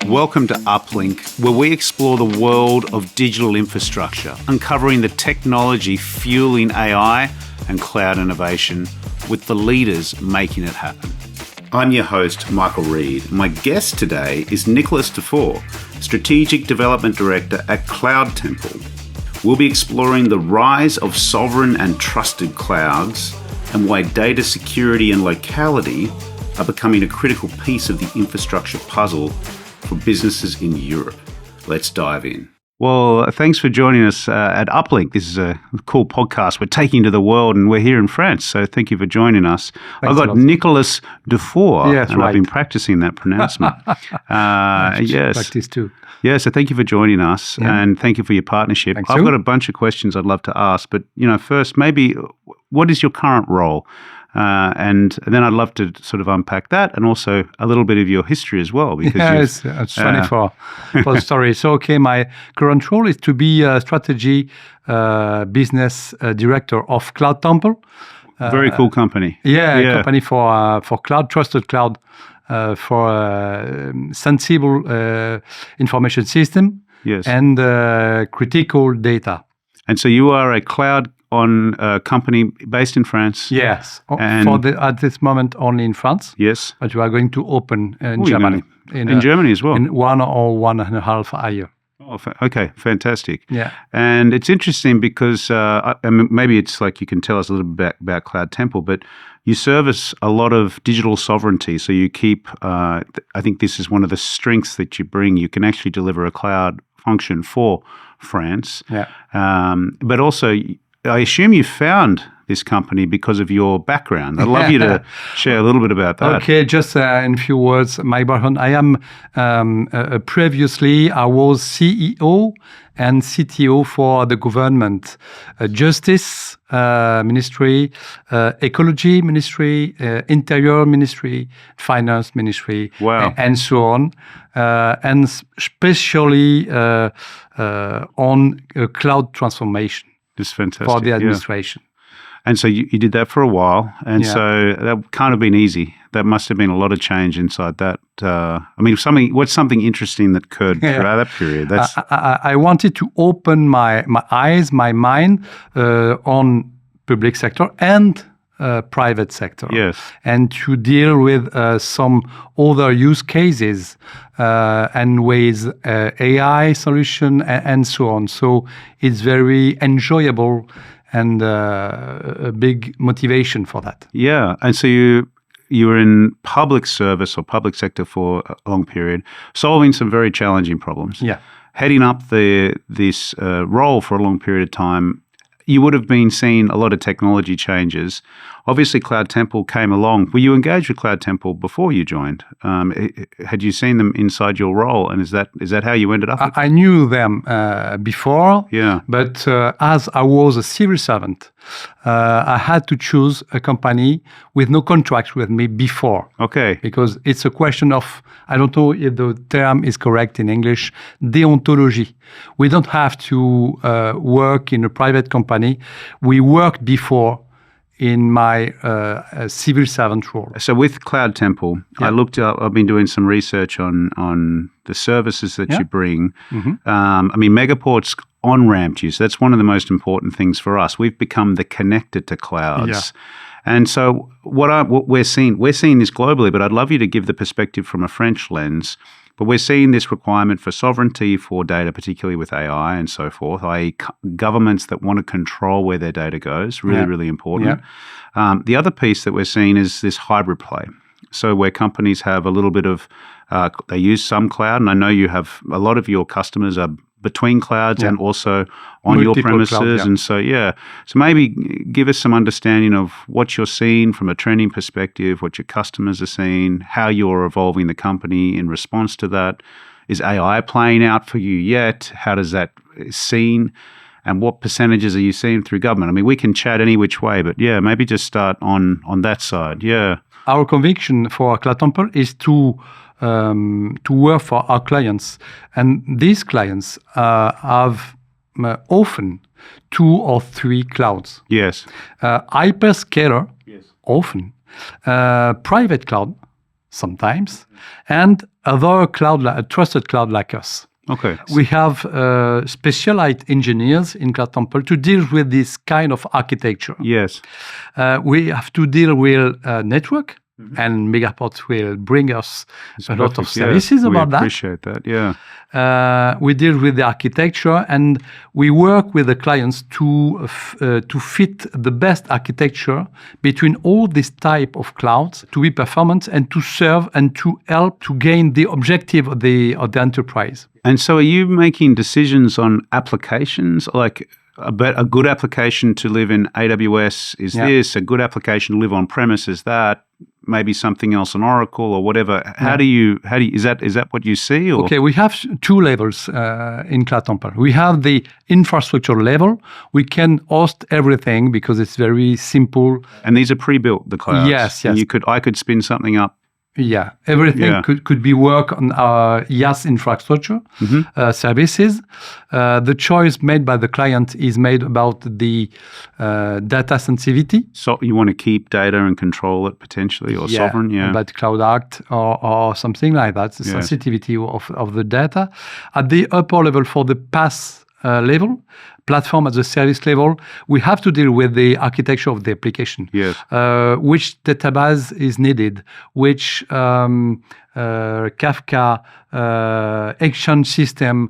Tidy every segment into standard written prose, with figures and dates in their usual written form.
Welcome to Uplink, where we explore the world of digital infrastructure, uncovering the technology fueling AI and cloud innovation with the leaders making it happen. I'm your host, Michael Reid. My guest today is Nicolas Duffour, Strategic Development Director at Cloud Temple. We'll be exploring the rise of sovereign and trusted clouds and why data security and locality are becoming a critical piece of the infrastructure puzzle for businesses in Europe. Let's dive in. Well, thanks for joining us at Uplink. This is a cool podcast we're taking to the world, and we're here in France, so thank you for joining us. I've got Nicolas Duffour, yes, and right. I've been practicing that pronouncement. Yes. Practice too. Yeah, so thank you for joining us, and thank you for your partnership. Thanks I've got a bunch of questions I'd love to ask, but first, maybe what is your current role? And then I'd love to sort of unpack that, and also a little bit of your history as well. Because it's funny for the story. So, my current role is to be a strategy business director of Cloud Temple. Very cool company. A company for cloud, trusted cloud, for sensible information system and critical data. And so you are a cloud company based in France? Yes, at this moment only in France. Yes. But we are going to open in Germany. In Germany as well? In 1 or 1.5 a year. Oh, okay, fantastic. Yeah. And it's interesting because maybe it's like you can tell us a little bit about Cloud Temple, but you service a lot of digital sovereignty. So you keep, I think this is one of the strengths that you bring. You can actually deliver a cloud function for France. Yeah. But also, I assume you found this company because of your background. I'd love you to share a little bit about that. Okay, just in a few words, my background. I am previously, I was CEO and CTO for the government, Justice Ministry, Ecology Ministry, Interior Ministry, Finance Ministry, and so on, and especially on cloud transformation. It's fantastic. For the administration. And so you did that for a while, and so that can't have been easy. That must have been a lot of change inside that. What's something interesting that occurred throughout that period? I wanted to open my eyes, my mind on public sector and private sector. Yes. And to deal with some other use cases and with AI solution and so on. So it's very enjoyable and a big motivation for that. Yeah. And so you were in public service or public sector for a long period, solving some very challenging problems. Yeah. Heading up this role for a long period of time. You would have been seeing a lot of technology changes. Obviously, Cloud Temple came along. Were you engaged with Cloud Temple before you joined? Had you seen them inside your role? And is that how you ended up? I knew them before. Yeah. But as I was a civil servant, I had to choose a company with no contract with me before. Okay. Because it's a question of, I don't know if the term is correct in English, deontology. We don't have to work in a private company. We worked before in my civil servant role. So with Cloud Temple, I looked up, I've been doing some research on the services that you bring. Mm-hmm. Megaport's on-ramped you, so that's one of the most important things for us. We've become the connector to clouds. Yeah. And so what we're seeing this globally, but I'd love you to give the perspective from a French lens. But we're seeing this requirement for sovereignty for data, particularly with AI and so forth, i.e. governments that want to control where their data goes, really important. Yeah. The other piece that we're seeing is this hybrid play. So where companies have a little bit of, they use some cloud, and I know you have a lot of your customers are between clouds and also on your premises. Cloud, and so maybe give us some understanding of what you're seeing from a trending perspective, what your customers are seeing, how you're evolving the company in response to that. Is AI playing out for you yet? How does that seen? And what percentages are you seeing through government? We can chat any which way, but maybe just start on that side. Yeah. Our conviction for Cloud Temple is to work for our clients. And these clients have often 2 or 3 clouds. Yes. Hyperscaler, often. Private cloud, sometimes, and other trusted cloud like us. Okay. We have specialized engineers in Cloud Temple to deal with this kind of architecture. Yes. We have to deal with network, and Megaport will bring us a lot of services about that. We appreciate that, yeah. We deal with the architecture, and we work with the clients to fit the best architecture between all these type of clouds to be performant and to serve and to help to gain the objective of the enterprise. And so are you making decisions on applications, like a good application to live in AWS is this, a good application to live on premise is that, maybe something else on Oracle or whatever. How do you is that what you see? Or? Okay, we have two levels in Cloud Temple. We have the infrastructure level. We can host everything because it's very simple. And these are pre-built, the clouds. Yes. And I could spin something up. Yeah, everything could be work on our IaaS infrastructure services. The choice made by the client is made about the data sensitivity. So you want to keep data and control it potentially, or sovereign? Yeah, about Cloud Act or something like that. The sensitivity of the data. At the upper level for the PaaS level, platform as a service level, we have to deal with the architecture of the application. Yes. Which database is needed, which Kafka, Exchange system,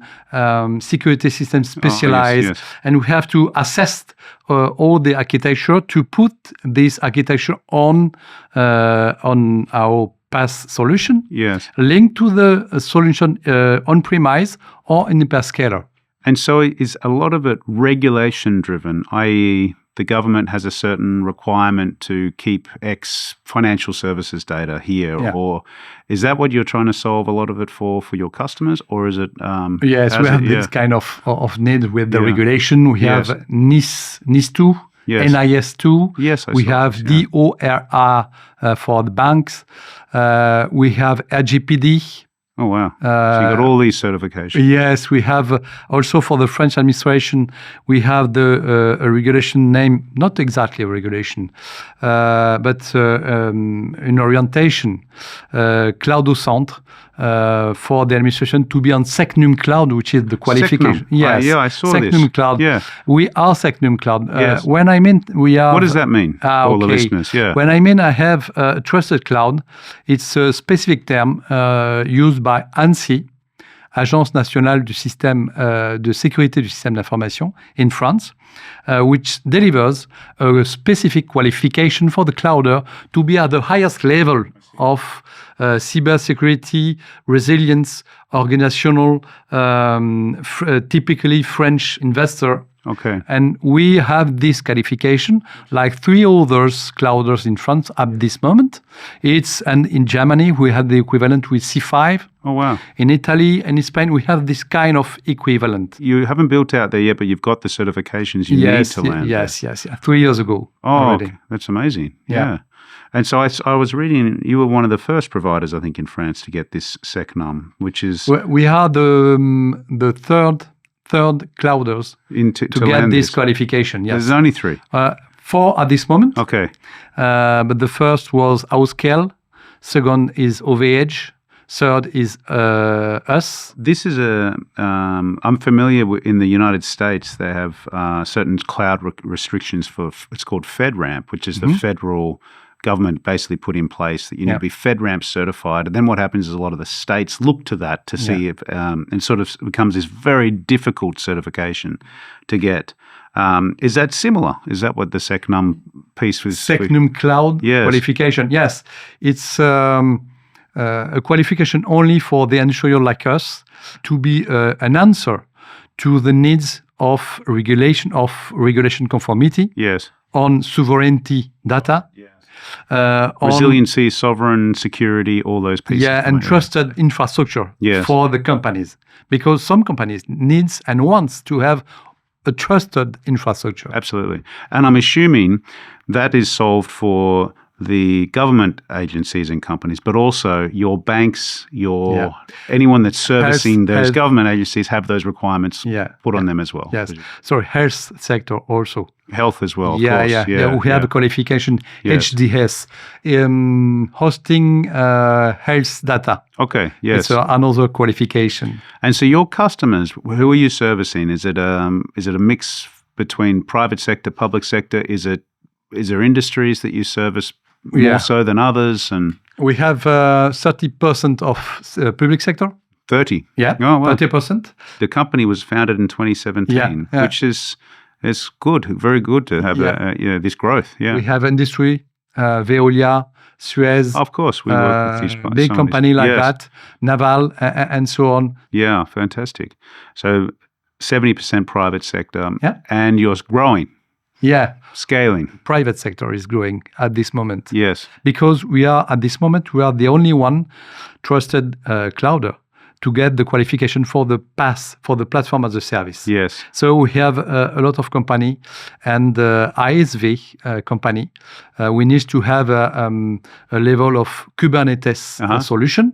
security system specialized, and we have to assess all the architecture to put this architecture on our PaaS solution, linked to the solution on-premise or in the hyperscaler. And so is a lot of it regulation driven, i.e. the government has a certain requirement to keep X financial services data here, or is that what you're trying to solve a lot of it for your customers, or is it? Yes, we have this kind of need with the regulation. We have NIS2. Yes. NIS2. Yes, we have DORA for the banks. We have RGPD. Oh, wow. So you got all these certifications. Yes, we have also for the French administration, we have the regulation name, not exactly a regulation, but an orientation, Cloud au Centre, for the administration to be on SecNumCloud, which is the qualification. Yes, I saw this. SecNumCloud. Yeah. We are SecNumCloud. Yes. When I mean we are. What does that mean for all the listeners? Yeah. When I mean I have a trusted cloud, it's a specific term used by ANSSI, Agence nationale du système de sécurité du système d'information in France, which delivers a specific qualification for the clouder to be at the highest level of cybersecurity, resilience, organizational, typically French investor. Okay. And we have this qualification, like 3 others clouders in France at this moment. And in Germany, we have the equivalent with C5. Oh, wow. In Italy and in Spain, we have this kind of equivalent. You haven't built out there yet, but you've got the certifications you need to land. Yes. 3 years ago. Already. Okay. That's amazing. Yeah. And so I was reading, you were one of the first providers, I think, in France to get this SecNum, which is... We are the third clouders to get this qualification. Yes. There's only 3. 4 at this moment. Okay. But the first was Auskel, second is OVH, third is us. This is I'm familiar with, in the United States, they have certain cloud restrictions for, it's called FedRAMP, which is the federal government basically put in place that you need to be FedRAMP certified. And then what happens is a lot of the states look to that to see if, and sort of becomes this very difficult certification to get. Is that similar? Is that what the SecNum piece was? SecNumCloud qualification, yes. It's a qualification only for the insurer like us to be an answer to the needs of regulation conformity on sovereignty data. Resiliency, sovereign, security, all those pieces. And trusted infrastructure for the companies. Because some companies needs and wants to have a trusted infrastructure. Absolutely. And I'm assuming that is solved for the government agencies and companies, but also your banks, anyone that's servicing those government agencies have those requirements put on them as well. Yes. Sorry, health sector also. Health as well, of course. We have a qualification, HDS, hosting health data. Okay, yes. It's another qualification. And so your customers, who are you servicing? Is it a mix between private sector, public sector? Is there industries that you service more so than others? And we have 30% of public sector. 30? Yeah, oh, well, 30%. The company was founded in 2017, which is good, very good to have this growth. Yeah, we have industry, Veolia, Suez. Of course, we work with these big company like that, Naval, and so on. Yeah, fantastic. So 70% private sector, and you're growing. Yeah. Scaling. Private sector is growing at this moment. Yes. Because we are the only one trusted clouder to get the qualification for the PaaS, for the platform as a service. Yes. So we have a lot of company, and ISV company. We need to have a level of Kubernetes solution,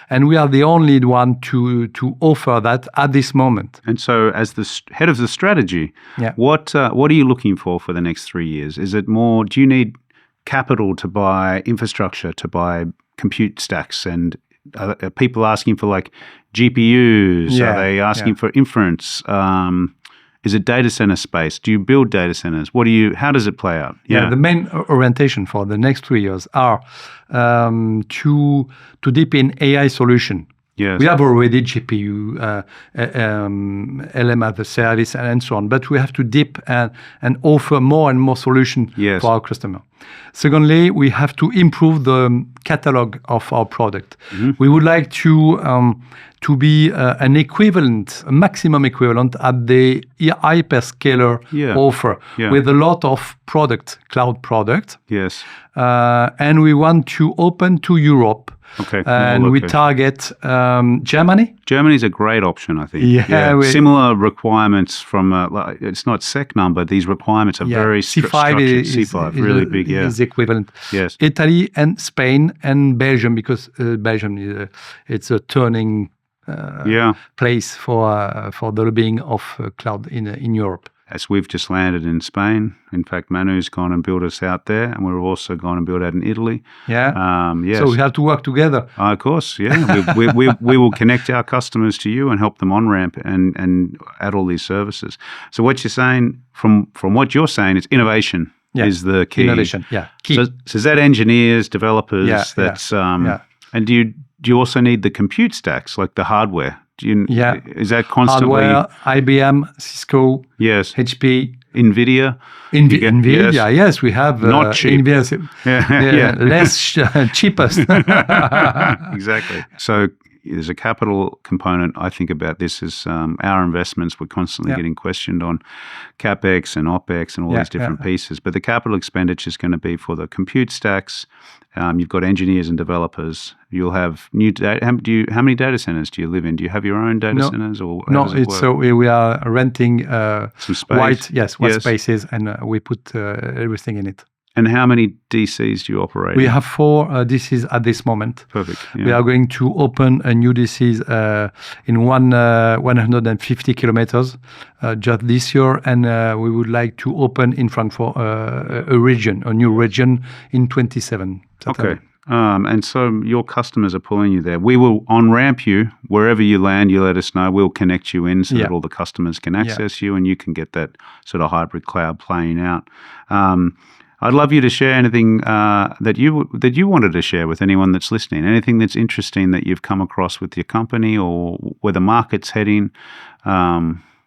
and we are the only one to offer that at this moment. And so, as the head of the strategy, what are you looking for the next 3 years? Is it more? Do you need capital to buy infrastructure, to buy compute stacks, and are people asking for like GPUs? Are they asking for inference? Is it data center space? Do you build data centers? How does it play out? Yeah, the main orientation for the next 3 years are to deep in AI solution. Yes. We have already GPU, LM as a service, and so on, but we have to deep and offer more and more solution for our customer. Secondly, we have to improve the catalog of our product. Mm-hmm. We would like to be an equivalent, a maximum equivalent at the hyperscaler offer with a lot of cloud product. Yes. And we want to open to Europe. Okay. And we target Germany. Germany's a great option, I think. Similar requirements from, it's not SecNum, but these requirements are very structured. C5 really big, is equivalent. Yes. Italy and Spain and Belgium, because Belgium, it's a turning place for the lobbying of cloud in Europe. As we've just landed in Spain. In fact, Manu's gone and built us out there, and we've also gone and built out in Italy. Yeah. Yes. So we have to work together. Of course, yeah. we will connect our customers to you and help them on-ramp and add all these services. So what you're saying, from what you're saying, it's innovation is the key. Innovation, key. So is that engineers, developers? And do you also need the compute stacks, like the hardware? Is that constantly hardware? IBM, Cisco, HP, NVIDIA. NVIDIA, yes, we have not cheap. NVIDIA, less cheapest. Exactly. So there's a capital component. I think about this as our investments. We're constantly getting questioned on CapEx and OpEx and all these different pieces. But the capital expenditure is going to be for the compute stacks. You've got engineers and developers. You'll have new data. How many data centers do you live in? Do you have your own data centers, or we are renting some space. White spaces, and we put everything in it. And how many DCs do you operate? We have 4 DCs at this moment. Perfect. Yeah. We are going to open a new DCs in 150 kilometers just this year, and we would like to open in Frankfurt a new region in 27. Okay. And so your customers are pulling you there. We will on-ramp you wherever you land. You let us know. We'll connect you in so that all the customers can access you, and you can get that sort of hybrid cloud playing out. I'd love you to share anything that you wanted to share with anyone that's listening. Anything that's interesting that you've come across with your company, or where the market's heading.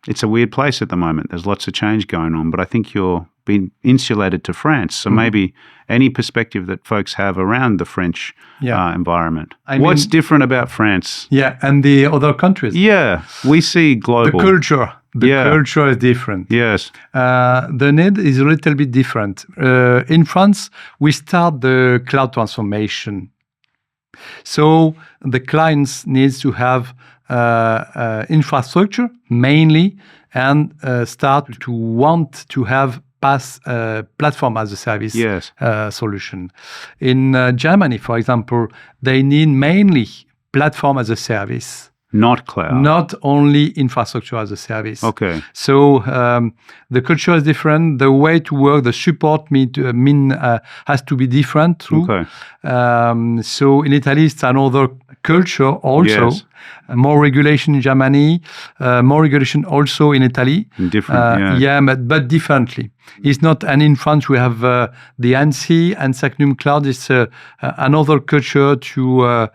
It's a weird place at the moment. There's lots of change going on, but I think you're being insulated to France. So maybe any perspective that folks have around the French environment. What's different about France? Yeah, and the other countries. Yeah, we see global. The culture. The culture is different. Yes. The need is a little bit different. In France, we start the cloud transformation. So the clients needs to have infrastructure mainly, and start to want to have PaaS platform as a service Yes. solution. In Germany, for example, they need mainly platform as a service. Not cloud. Not only infrastructure as a service. Okay. So the culture is different. The way to work, the support has to be different too. Okay. So in Italy, it's another culture also. Yes. More regulation in Germany, more regulation also in Italy. Different, but differently. It's not, and in France we have the ANSI and SecNumCloud is another culture to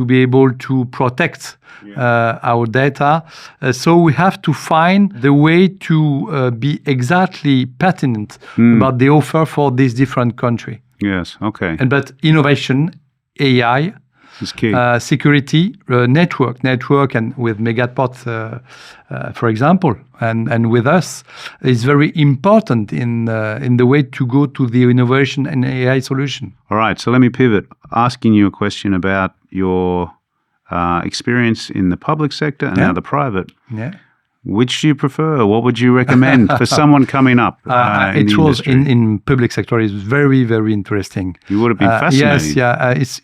be able to protect our data. So we have to find the way to be exactly pertinent about the offer for this different country. Yes, okay. But innovation, AI, is key. Security, network, and with Megaport, for example, and with us, is very important in the way to go to the innovation and AI solution. All right, so let me pivot, asking you a question about your experience in the public sector and now the private. Yeah. Which do you prefer? What would you recommend for someone coming up in the industry? In public sector is very, very interesting. You would have been fascinated. Yes,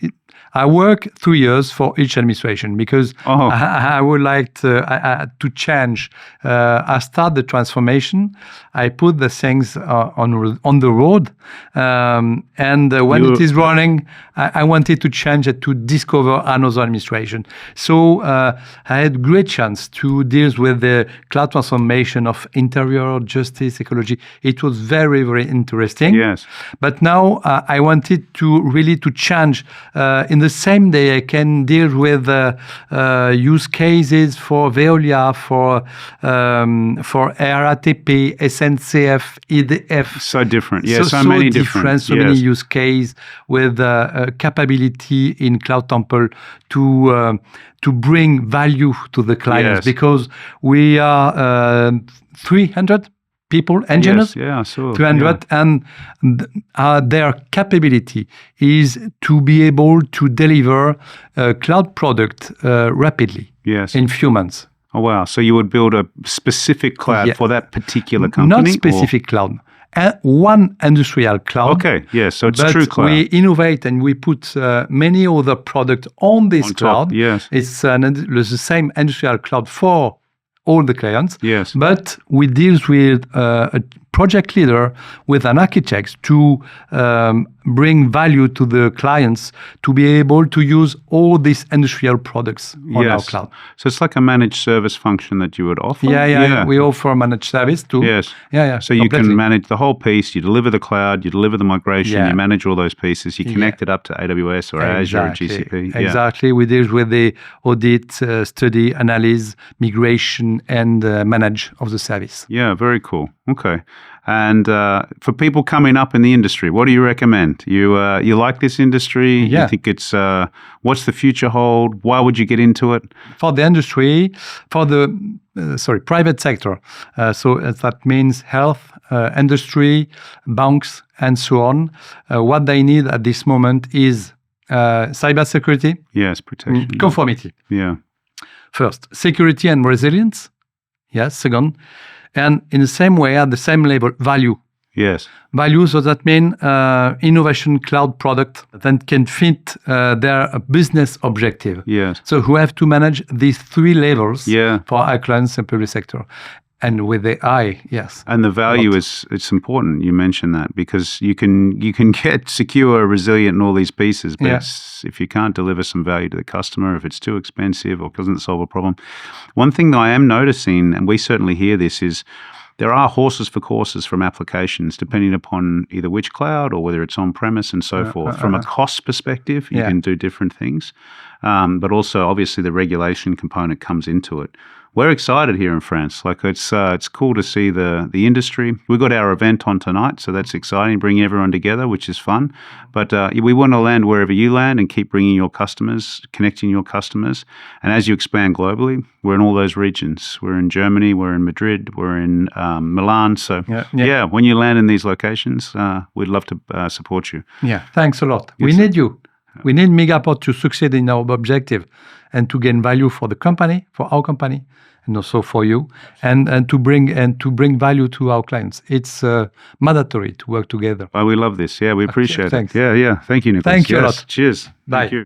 I work 3 years for each administration because I would like to change. I start the transformation. I put the things on the road, and when it is running, I wanted to change it to discover another administration. So I had great chance to deal with the cloud transformation of interior, justice, ecology. It was very, very interesting. Yes. But now I wanted to really to change in the same day. I can deal with use cases for Veolia, for RATP, SNCF, EDF. So different. Yeah, so many different. So many use cases with capability in Cloud Temple to bring value to the clients because we are 300 people, engineers, 200, and their capability is to be able to deliver a cloud product rapidly in few months. Oh, wow. So you would build a specific cloud for that particular company? Not specific cloud. One industrial cloud. Okay, yes, so it's true cloud. We innovate and we put many other products on this cloud. Yes. It's the same industrial cloud for all the clients. Yes. But we deal with a project leader, with an architect to bring value to the clients to be able to use all these industrial products on our cloud. So it's like a managed service function that you would offer? Yeah. We offer managed service too. Yes. Yeah. So you can manage the whole piece, you deliver the cloud, you deliver the migration, you manage all those pieces, you connect it up to AWS or Azure or GCP. Exactly. We deal with the audit, study, analysis, migration, and manage of the service. Yeah, very cool. Okay. And for people coming up in the industry, what do you recommend? You like this industry? Yeah. You think it's what's the future hold? Why would you get into it? For the industry, for the private sector, so that means health, industry, banks, and so on. What they need at this moment is cybersecurity. Yes, protection. Conformity. Yeah. First, security and resilience. Yes. Second. And in the same way, at the same level, value. Yes. Value, so that means innovation cloud product that can fit their business objective. Yes. So we have to manage these three levels for our clients and public sector. And with AI, yes. And the value it's important. You mentioned that because you can get secure, resilient, and all these pieces, but if you can't deliver some value to the customer, if it's too expensive or doesn't solve a problem. One thing that I am noticing, and we certainly hear this, is there are horses for courses from applications, depending upon either which cloud or whether it's on-premise and so forth. From a cost perspective, you can do different things. But also, obviously, the regulation component comes into it. We're excited here in France. Like it's cool to see the industry. We've got our event on tonight, so that's exciting, bringing everyone together, which is fun. But we want to land wherever you land and keep bringing your customers, connecting your customers. And as you expand globally, we're in all those regions. We're in Germany, we're in Madrid, we're in Milan. So when you land in these locations, we'd love to support you. Yeah, thanks a lot. We need you. We need Megaport to succeed in our objective and to gain value for the company, for our company, so for you, and to bring value to our clients. It's mandatory to work together. Oh, we love this. Yeah, we appreciate Thanks. it. Yeah. Thank you, Nicolas. Thank you a lot. Cheers. Bye. Thank you.